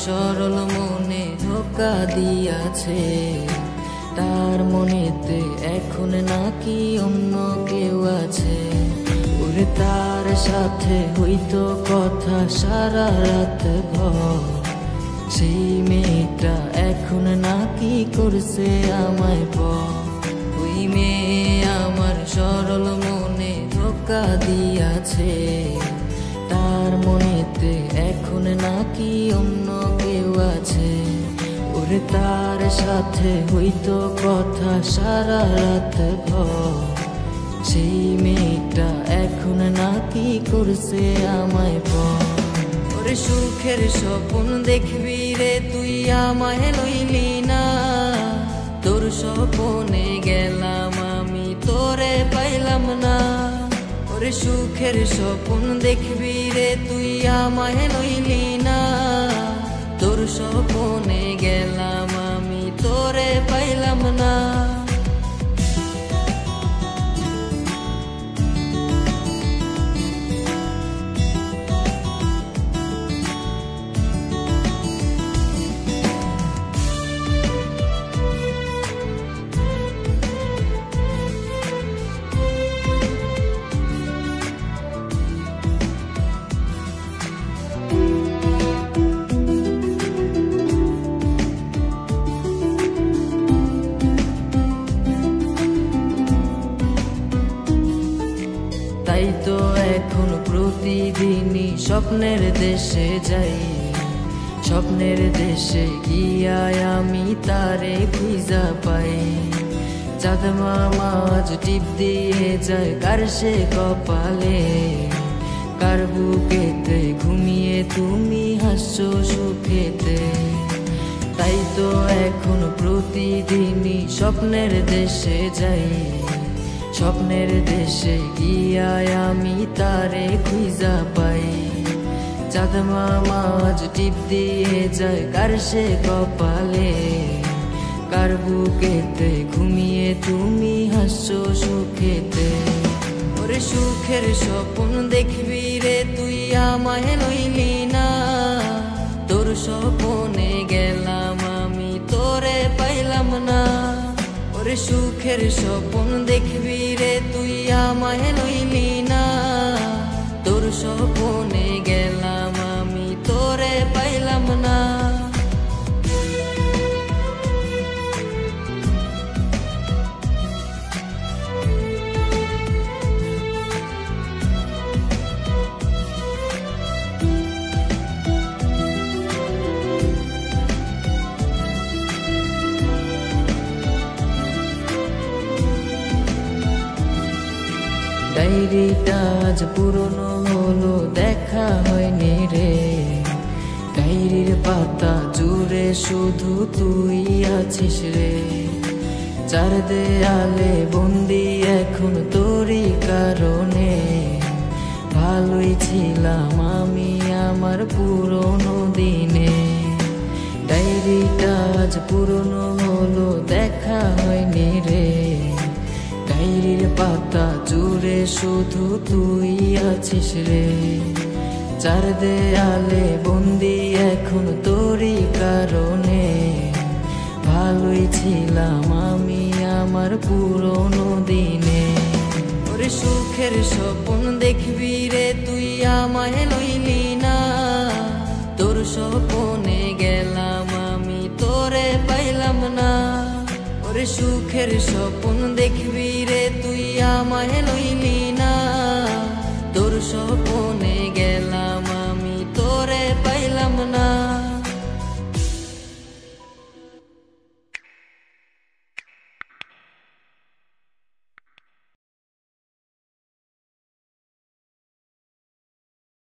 সরল মনে ধোকা দিয়াছে, তার মনেতে এখন নাকি অন্য কেউ আছে। ওরে তার সাথে হইতো কথা সারা রাত ভর, সেই মেয়েটা এখন নাকি করছে আমায় পর। ওই মেয়ে আমার সরল মনে ধোকা দিয়াছে, তার মনেতে এখন নাকি অন্য কেউ আছে। ওরে তার সাথে হইতো কথা সারা রাত ভর, সেই মেয়েটা এখন নাকি করছে আমায় পর। ওরে সুখের স্বপ্ন দেখবি রে তুই আমায় লইলি না, তোর স্বপ্নে গেলাম আমি তোরে পাইলাম না। ওরে সুখের স্বপ্ন দেখবি রে তুই আমায় লইলি না, তোর স্বপ্নে গেলাম আমি তোরে পাইলাম না। তাই তো এখন প্রতিদিনই স্বপ্নের দেশে যাই, স্বপ্নের দেশে গিয়ায় আমি তারে খুঁজা পাই। চাঁদ মামা আজ টিপ দিয়ে যায় কার সে কপালে, কার বুকেতে ঘুমিয়ে তুমি হাসছো সুখেতে। তাই তো এখন প্রতিদিনই স্বপ্নের দেশে যাই, স্বপ্নের দেশে গিয়ায় আমি তারে খুঁজা পাই। চাঁদ মামা আজ টিপ দিয়ে যায় কার সে কপালে, কার বুকেতে ঘুমিয়ে তুমি হাসছো সুখেতে। ওরে সুখের স্বপ্ন দেখবি রে তুই আমায় লইলি না, তোর স্বপ্নে গেলাম আমি তোরে পাইলাম না। ওরে সুখের স্বপ্ন দেখবি রে তুই আমায় লইলি না, তোর স্বপ্নে গেলাম আমি তোরে পাইলাম না। ডায়েরিটা আজ পুরনো হলো দেখা হয়নি রে, ডায়েরির পাতা জুড়ে শুধু তুই আছিস রে। চার দেয়ালে বন্দি এখন তোরই কারণে, ভালোই ছিলাম আমি আমার পুরনো দিনে। ডায়েরিটা আজ পুরনো হলো দেখা হয়নি রে, ডায়েরির পাতা জুড়ে শুধু তুই আছিস রে। চার দেয়ালে বন্দি এখন তোরই কারণে, ভালোই ছিলাম আমি আমার পুরনো দিনে। ওরে সুখের স্বপ্ন দেখবি রে তুই আমায় লইলি না, তোর স্বপ্নে গেলাম আমি তোরে পাইলাম না। ওরে সুখের স্বপ্ন দেখবি রে তুই আমায় লইলি